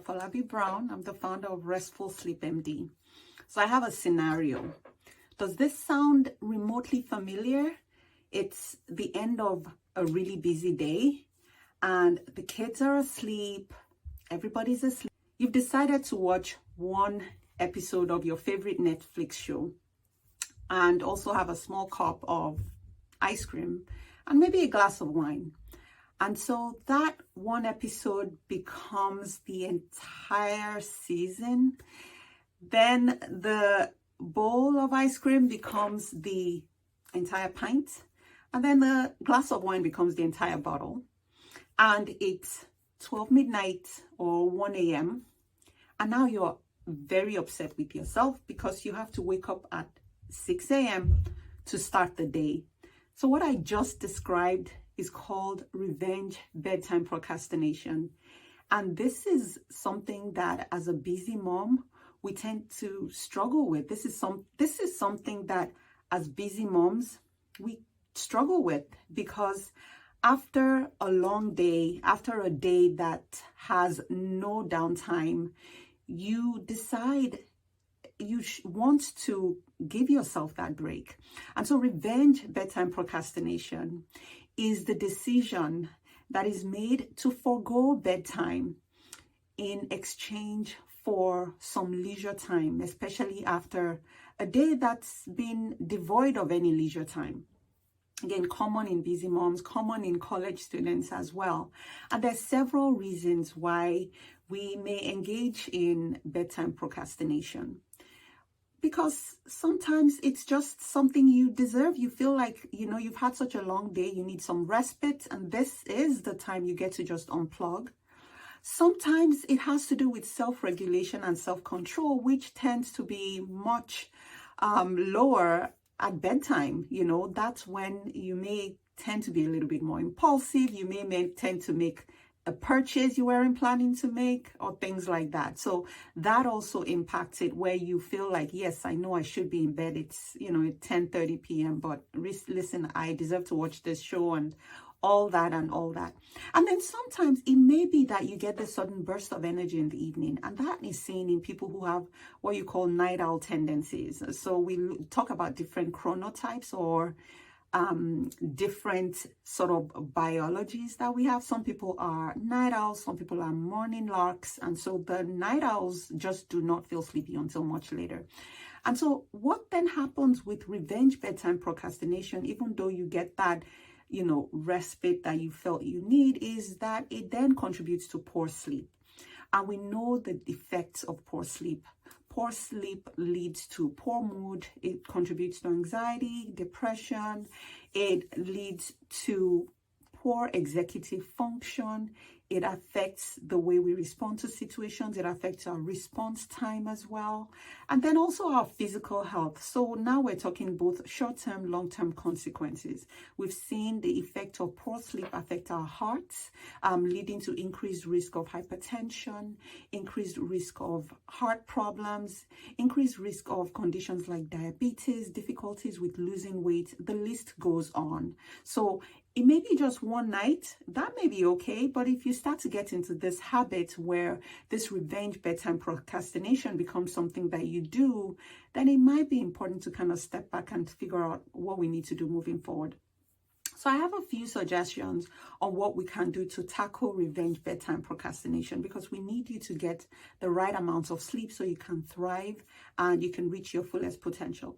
Falabi Brown. I'm the founder of Restful Sleep MD. So I have a scenario. Does this sound remotely familiar? It's the end of a really busy day and the kids are asleep, everybody's asleep. You've decided to watch one episode of your favorite Netflix show and also have a small cup of ice cream and maybe a glass of wine. And so that one episode becomes the entire season. Then the bowl of ice cream becomes the entire pint. And then the glass of wine becomes the entire bottle. And it's 12 midnight or 1 a.m. And now you're very upset with yourself because you have to wake up at 6 a.m. to start the day. So what I just described is called revenge bedtime procrastination. And this is something that as a busy mom, we tend to struggle with. This is something that as busy moms, we struggle with because after a long day, after a day that has no downtime, you decide you want to give yourself that break. And so revenge bedtime procrastination is the decision that is made to forgo bedtime in exchange for some leisure time, especially after a day that's been devoid of any leisure time. Again, common in busy moms, common in college students as well. And there's several reasons why we may engage in bedtime procrastination. Because sometimes it's just something you deserve. You feel like, you've had such a long day, you need some respite, and this is the time you get to just unplug. Sometimes it has to do with self-regulation and self-control, which tends to be much lower at bedtime. That's when you may tend to be a little bit more impulsive. You may tend to make a purchase you weren't planning to make or things like that. So that also impacts it, where you feel like, yes, I know I should be in bed. It's, 10:30 p.m. But listen, I deserve to watch this show and all that. And then sometimes it may be that you get this sudden burst of energy in the evening. And that is seen in people who have what you call night owl tendencies. So we talk about different chronotypes or different sort of biologies that we have. Some people are night owls, some people are morning larks, and so the night owls just do not feel sleepy until much later. And so what then happens with revenge bedtime procrastination, even though you get that respite that you felt you need, is that it then contributes to poor sleep. And we know the effects of poor sleep. Poor sleep leads to poor mood. It contributes to anxiety, depression. It leads to poor executive function. It affects the way we respond to situations. It affects our response time as well. And then also our physical health. So now we're talking both short-term, long-term consequences. We've seen the effect of poor sleep affect our hearts, leading to increased risk of hypertension, increased risk of heart problems, increased risk of conditions like diabetes, difficulties with losing weight. The list goes on. So it may be just one night, that may be okay, but if you start to get into this habit where this revenge bedtime procrastination becomes something that you do, then it might be important to kind of step back and figure out what we need to do moving forward. So I have a few suggestions on what we can do to tackle revenge bedtime procrastination, because we need you to get the right amount of sleep so you can thrive and you can reach your fullest potential.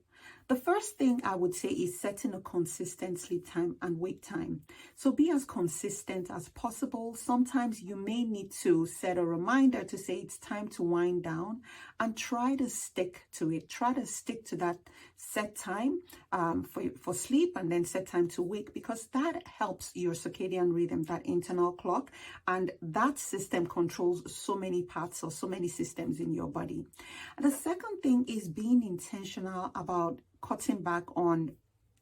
The first thing I would say is setting a consistent sleep time and wake time. So be as consistent as possible. Sometimes you may need to set a reminder to say it's time to wind down, and try to stick to it. Try to stick to that set time for sleep, and then set time to wake, because that helps your circadian rhythm, that internal clock, and that system controls so many parts or so many systems in your body. And the second thing is being intentional about cutting back on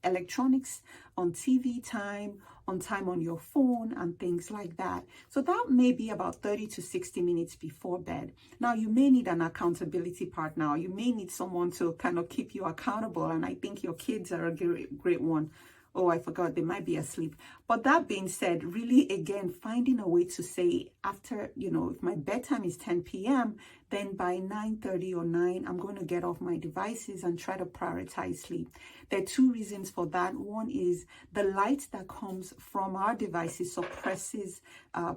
electronics, on TV time, on time on your phone and things like that. So that may be about 30 to 60 minutes before bed. Now, you may need an accountability partner. You may need someone to kind of keep you accountable. And I think your kids are a great one. oh, I forgot, they might be asleep. But that being said, really, again, finding a way to say after, if my bedtime is 10 p.m., then by 9:30 or 9, I'm going to get off my devices and try to prioritize sleep. There are two reasons for that. One is the light that comes from our devices suppresses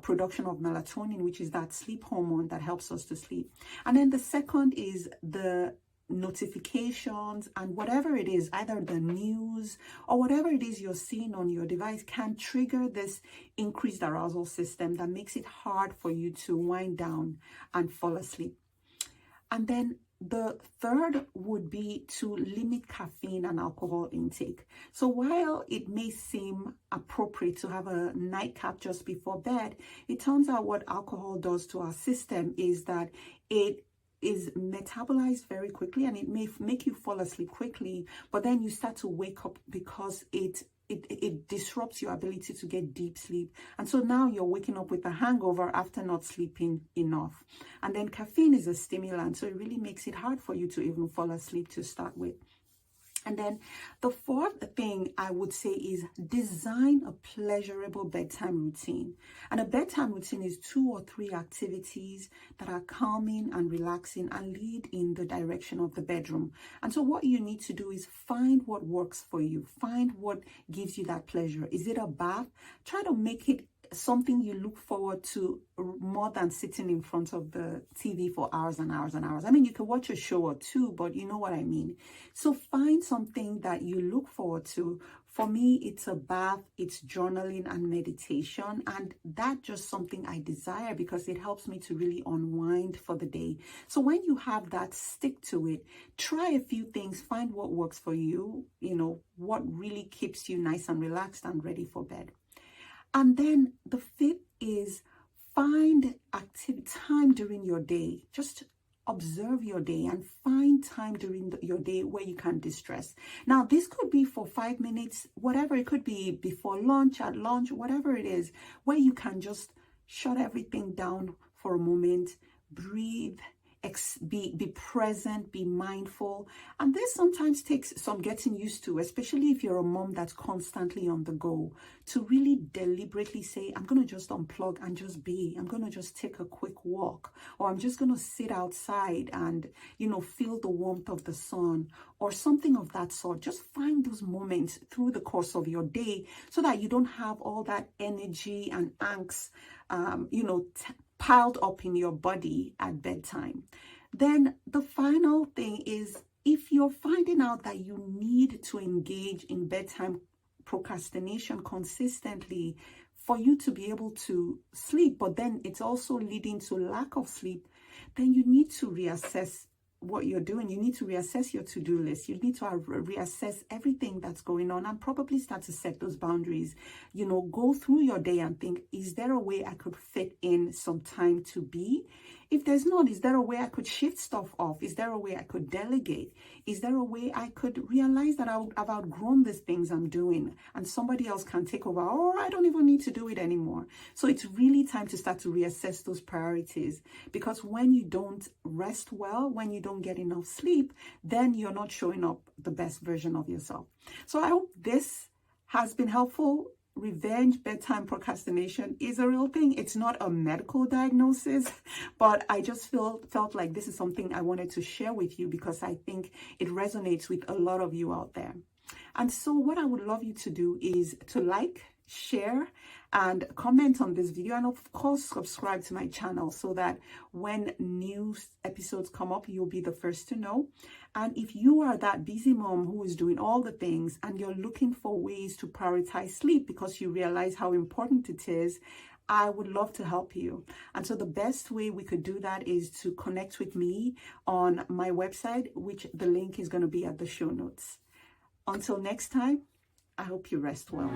production of melatonin, which is that sleep hormone that helps us to sleep. And then the second is the notifications and whatever it is, either the news or whatever it is you're seeing on your device, can trigger this increased arousal system that makes it hard for you to wind down and fall asleep. And then the third would be to limit caffeine and alcohol intake. So while it may seem appropriate to have a nightcap just before bed, it turns out what alcohol does to our system is that it is metabolized very quickly, and it may make you fall asleep quickly, but then you start to wake up because it disrupts your ability to get deep sleep. And so now you're waking up with a hangover after not sleeping enough. And then caffeine is a stimulant, so it really makes it hard for you to even fall asleep to start with. And then the fourth thing I would say is design a pleasurable bedtime routine. And a bedtime routine is 2 or 3 activities that are calming and relaxing and lead in the direction of the bedroom. And so what you need to do is find what works for you. Find what gives you that pleasure. Is it a bath? Try to make it something you look forward to more than sitting in front of the TV for hours and hours and hours. I mean, you can watch a show or two, but you know what I mean. So find something that you look forward to. For me, it's a bath, it's journaling and meditation, and that's just something I desire because it helps me to really unwind for the day. So when you have that, stick to it. Try a few things, find what works for you, what really keeps you nice and relaxed and ready for bed. And then the fifth is find time during your day. Just observe your day and find time during your day where you can distress. Now, this could be for 5 minutes, whatever. It could be before lunch, at lunch, whatever it is, where you can just shut everything down for a moment, breathe, be present, be mindful. And this sometimes takes some getting used to, especially if you're a mom that's constantly on the go, to really deliberately say, I'm going to just unplug and just be. I'm going to just take a quick walk, or I'm just going to sit outside and, feel the warmth of the sun or something of that sort. Just find those moments through the course of your day so that you don't have all that energy and angst, piled up in your body at bedtime. Then the final thing is, if you're finding out that you need to engage in bedtime procrastination consistently for you to be able to sleep, but then it's also leading to lack of sleep, then you need to reassess what you're doing. You need to reassess your to-do list. You need to reassess everything that's going on and probably start to set those boundaries. Go through your day and think, is there a way I could fit in some time to be? If there's not, is there a way I could shift stuff off? Is there a way I could delegate? Is there a way I could realize that I've outgrown these things I'm doing and somebody else can take over, or I don't even need to do it anymore? So it's really time to start to reassess those priorities, because when you don't rest well, when you don't get enough sleep, then you're not showing up the best version of yourself. So I hope this has been helpful. Revenge bedtime procrastination is a real thing. It's not a medical diagnosis, but I just felt like this is something I wanted to share with you because I think it resonates with a lot of you out there. And so what I would love you to do is to like, share, and comment on this video, and of course subscribe to my channel so that when new episodes come up, you'll be the first to know. And if you are that busy mom who is doing all the things and you're looking for ways to prioritize sleep because you realize how important it is, I would love to help you. And so the best way we could do that is to connect with me on my website, which the link is going to be at the show notes. Until next time, I hope you rest well.